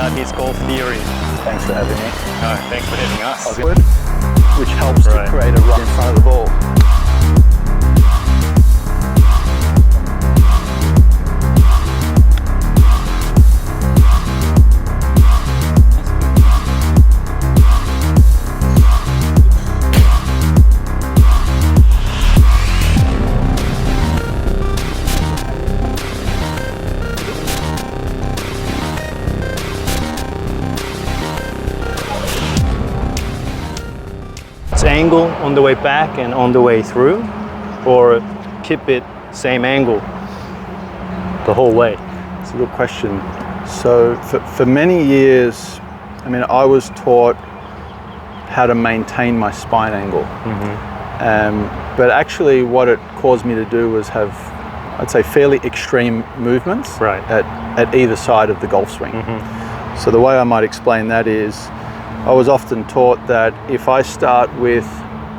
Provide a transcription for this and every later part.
about his golf theory. Thanks for having me. No, thanks for having us. Which helps to create a run in front of the ball. Angle on the way back and on the way through, or keep it same angle the whole way? It's a good question. So for many years, I mean, I was taught how to maintain my spine angle. But actually what it caused me to do was have, I'd say, fairly extreme movements at either side of the golf swing. So the way I might explain that is, I was often taught that if I start with,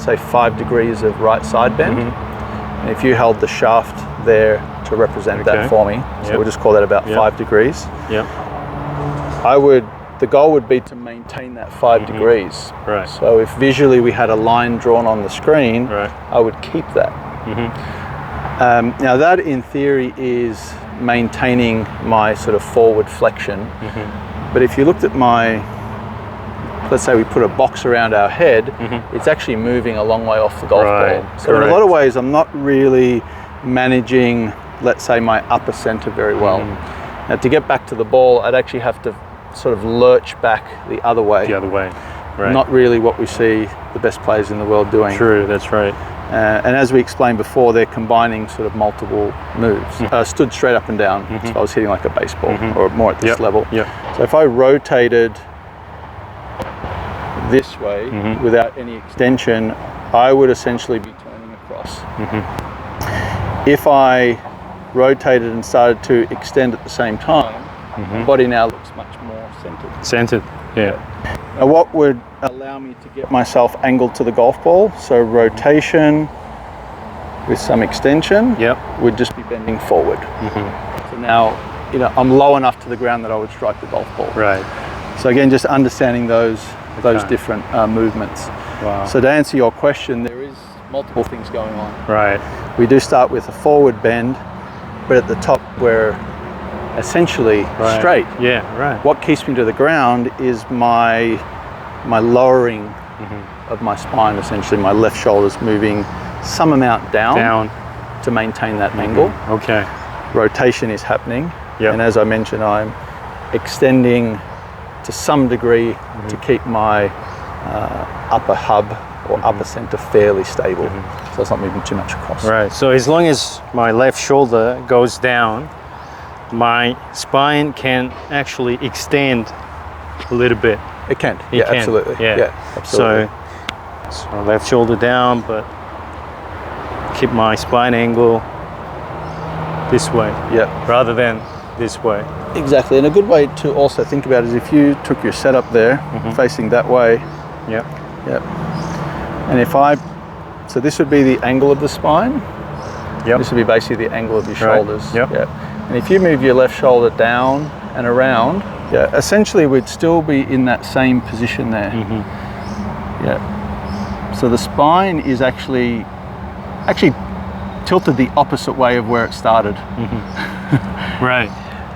say, 5 degrees of right side bend, and if you held the shaft there to represent that for me, so we'll just call that about 5 degrees, the goal would be to maintain that 5 degrees. So if visually we had a line drawn on the screen, I would keep that. Now that in theory is maintaining my sort of forward flexion, but if you looked at my, let's say we put a box around our head, it's actually moving a long way off the golf ball. So in a lot of ways, I'm not really managing, let's say, my upper center very well. Now to get back to the ball, I'd actually have to sort of lurch back the other way. The other way, right. Not really what we see the best players in the world doing. True, that's right. And as we explained before, they're combining sort of multiple moves. Stood straight up and down, so I was hitting like a baseball, or more at this level. So if I rotated this way without any extension, I would essentially be turning across. If I rotated and started to extend at the same time, the body now looks much more centered. Centered, yeah. Now what would allow me to get myself angled to the golf ball, so rotation with some extension, would just be bending forward. So now, you know, I'm low enough to the ground that I would strike the golf ball. Right. So again, just understanding those different movements. Wow. So to answer your question, there is multiple things going on. Right. We do start with a forward bend, but at the top we're essentially straight. Yeah, right. What keeps me to the ground is my lowering of my spine, essentially. My left shoulder's moving some amount down to maintain that angle. Okay. Rotation is happening. And as I mentioned, I'm extending to some degree to keep my upper hub or upper center fairly stable, so it's not moving too much across. Right, so as long as my left shoulder goes down, my spine can actually extend a little bit. It can, It can. Absolutely. Yeah, absolutely. So left shoulder down, but keep my spine angle this way, rather than this way. Exactly, and a good way to also think about it is if you took your setup there, facing that way. And if so this would be the angle of the spine. This would be basically the angle of your shoulders. And if you move your left shoulder down and around, essentially we'd still be in that same position there. So the spine is actually tilted the opposite way of where it started. Right.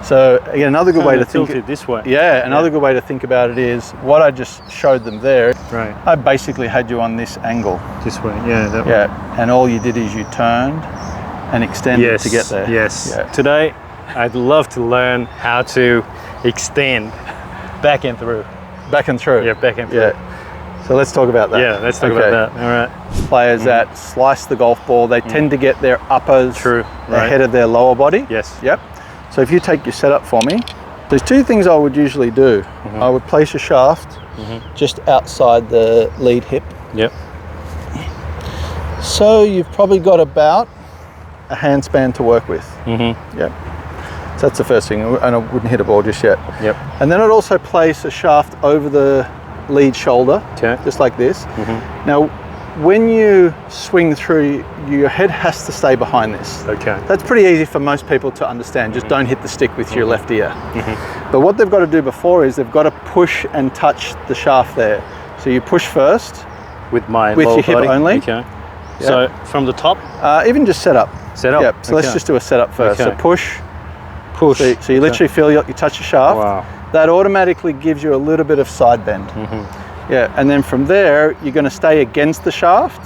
So again, another good way to think it this way. Another good way to think about it is what I just showed them there. Right. I basically had you on this angle. This way, that way. And all you did is you turned and extended to get there. Today, I'd love to learn how to extend back and through. Back and through. Back and through. So let's talk about that. Let's talk about that. All right. Players that slice the golf ball, they tend to get their uppers ahead of their lower body. So if you take your setup for me, there's two things I would usually do. I would place a shaft just outside the lead hip. So you've probably got about a handspan to work with. So that's the first thing, and I wouldn't hit a ball just yet. And then I'd also place a shaft over the lead shoulder, just like this. Now, when you swing through, your head has to stay behind this. Okay. That's pretty easy for most people to understand. Just don't hit the stick with your left ear. But what they've got to do before is they've got to push and touch the shaft there. So you push first. With your hip body. only. Okay. So from the top? Even just set up. Set up. Yep. So let's just do a setup first. Okay. So push. Push. So you literally feel you touch the shaft. Wow. That automatically gives you a little bit of side bend. Yeah, and then from there, you're going to stay against the shaft,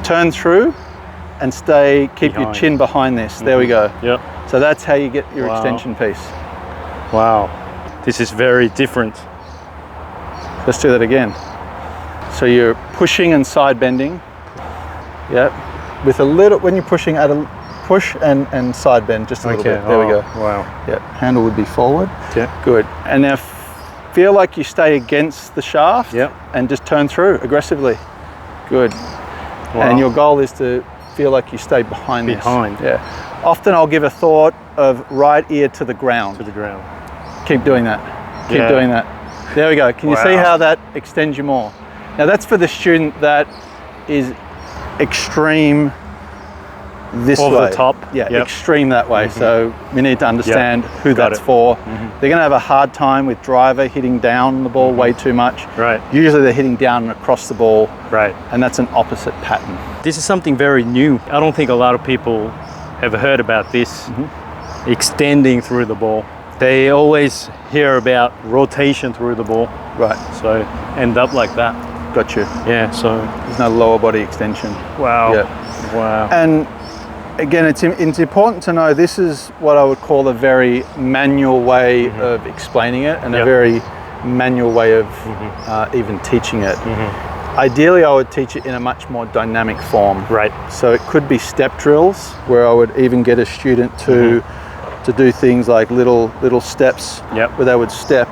turn through, and keep your chin behind this. There we go. Yep. So that's how you get your extension piece. Wow. This is very different. Let's do that again. So you're pushing and side bending. Yep. With a little, when you're pushing, at a push and side bend just a little bit. There we go. Wow. Yep. Handle would be forward. Yeah. Good. And now feel like you stay against the shaft and just turn through aggressively. Good. Wow. And your goal is to feel like you stay behind this. Yeah. Often I'll give a thought of right ear to the ground. To the ground. Keep doing that. Keep doing that. There we go. Can you see how that extends you more? Now that's for the student that is extreme this way. Over the top. Yeah, extreme that way. So we need to understand who that's for. They're going to have a hard time with driver hitting down the ball way too much. Right. Usually they're hitting down and across the ball. Right. And that's an opposite pattern. This is something very new. I don't think a lot of people have heard about this, extending through the ball. They always hear about rotation through the ball. Right. So end up like that. Got you. Yeah, so. There's no lower body extension. Wow. Yeah. Wow. And again, it's important to know this is what I would call a very manual way of explaining it and a very manual way of even teaching it. Ideally, I would teach it in a much more dynamic form. Right. So it could be step drills where I would even get a student to do things like little steps where they would step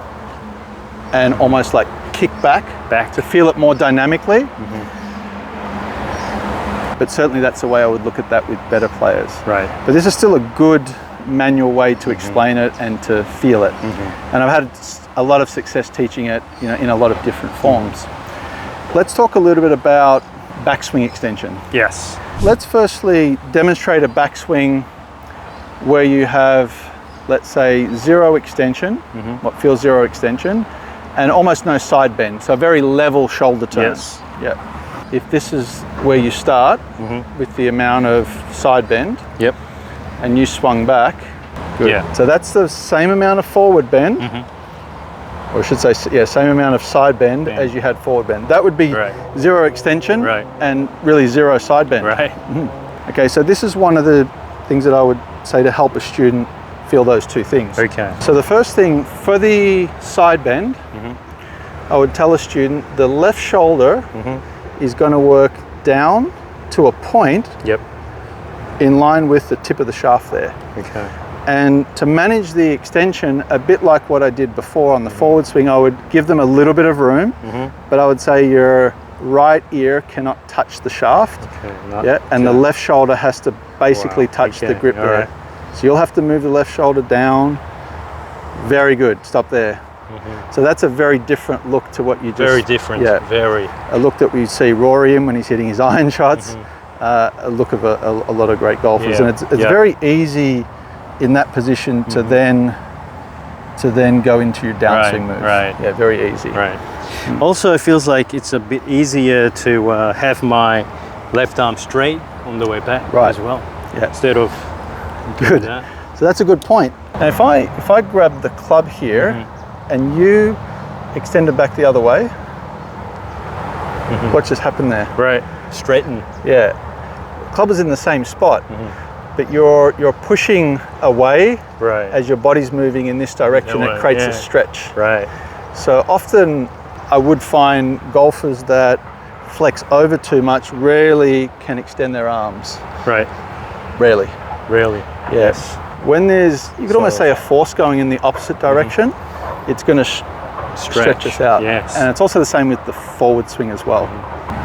and almost like kick back to feel it more dynamically. But certainly that's the way I would look at that with better players. Right. But this is still a good manual way to explain it and to feel it. And I've had a lot of success teaching it, in a lot of different forms. Let's talk a little bit about backswing extension. Yes. Let's firstly demonstrate a backswing where you have, let's say, zero extension, what feels zero extension, and almost no side bend. So a very level shoulder turn. Yes. Yeah. If this is where you start with the amount of side bend, and you swung back, good. Yeah. So that's the same amount of forward bend, or I should say, same amount of side bend as you had forward bend. That would be zero extension and really zero side bend. Right. Okay, so this is one of the things that I would say to help a student feel those two things. Okay. So the first thing, for the side bend, I would tell a student the left shoulder is going to work down to a point in line with the tip of the shaft there. Okay. And to manage the extension, a bit like what I did before on the forward swing, I would give them a little bit of room, but I would say your right ear cannot touch the shaft, and the left shoulder has to basically touch the grip there. So you'll have to move the left shoulder down. Very good, stop there. So that's a very different look to what you just... Very different, very. A look that we see Rory in when he's hitting his iron shots, a look of a lot of great golfers. And it's very easy in that position to then go into your downswing move. Right. Yeah, very easy. Right. Also, it feels like it's a bit easier to have my left arm straight on the way back as well. Yeah. Instead of good. So that's a good point. And if I grab the club here and you extend it back the other way, what just happened there? Right. Straighten. Yeah. The club is in the same spot, but you're pushing away as your body's moving in this direction. It creates a stretch. Right. So often I would find golfers that flex over too much rarely can extend their arms. Right. Rarely. Really? Yes. When there's, you could almost say a force going in the opposite direction, it's going to stretch us out. Yes. And it's also the same with the forward swing as well.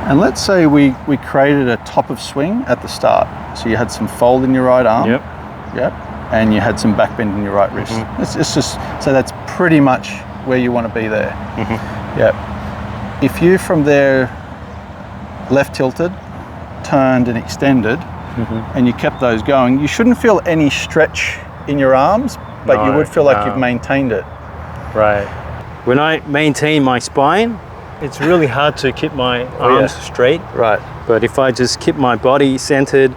And let's say we created a top of swing at the start. So you had some fold in your right arm. Yep. And you had some back bend in your right wrist. It's just, so that's pretty much where you want to be there. Yep. If you from there left tilted, turned and extended, and you kept those going, you shouldn't feel any stretch in your arms, but you would feel like you've maintained it. Right. When I maintain my spine, it's really hard to keep my arms straight. Right. But if I just keep my body centered,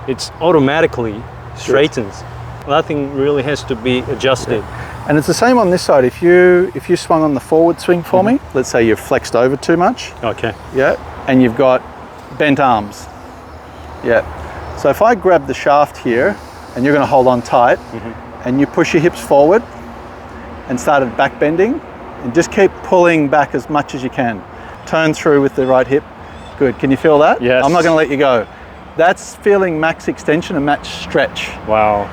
it's automatically straightens. Nothing really has to be adjusted. And it's the same on this side. If you swung on the forward swing for me, let's say you've flexed over too much. Okay. Yeah. And you've got bent arms. Yeah. So if I grab the shaft here and you're going to hold on tight and you push your hips forward and started back bending and just keep pulling back as much as you can. Turn through with the right hip. Good. Can you feel that? Yes. I'm not going to let you go. That's feeling max extension and max stretch. Wow.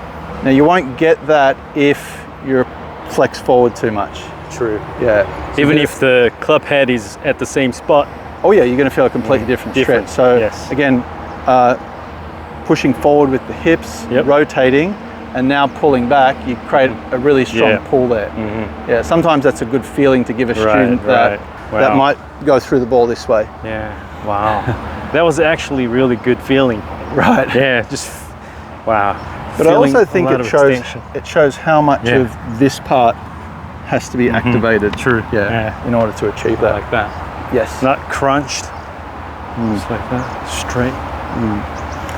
Now you won't get that if you're flexed forward too much. True. Yeah. So even if the club head is at the same spot. Oh yeah, you're going to feel a completely different stretch. So again, pushing forward with the hips, rotating, and now pulling back, you create a really strong pull there. Yeah, sometimes that's a good feeling to give a student that might go through the ball this way. Yeah, wow. That was actually really good feeling. Right. Yeah, just, wow. But I also think it shows how much of this part has to be activated. True. In order to achieve that. Like that. Yes. Not crunched. Just like that, straight.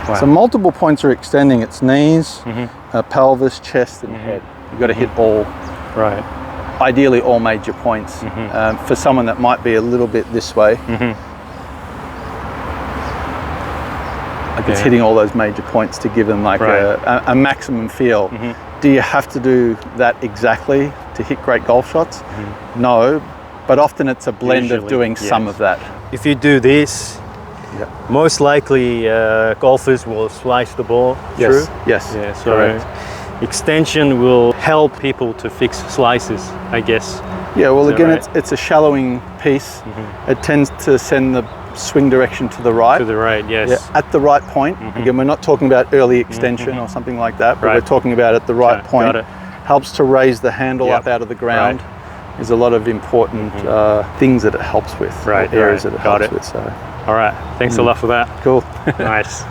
Wow. So multiple points are extending. It's knees, pelvis, chest, and head. You've got to hit all. Right. Ideally, all major points. For someone that might be a little bit this way, like it's hitting all those major points to give them like a maximum feel. Do you have to do that exactly to hit great golf shots? No, but often it's a blend of doing some of that. If you do this, most likely golfers will slice the ball through. Yes. Yeah, so extension will help people to fix slices, I guess. Yeah, well again, it's a shallowing piece. It tends to send the swing direction to the right. To the right, yes. Yeah, at the right point. Again, we're not talking about early extension or something like that, but we're talking about at the right point. Got it. Helps to raise the handle up out of the ground. There's a lot of important things that it helps with, areas that it helps with. So. All right, thanks a lot for that. Cool. Nice.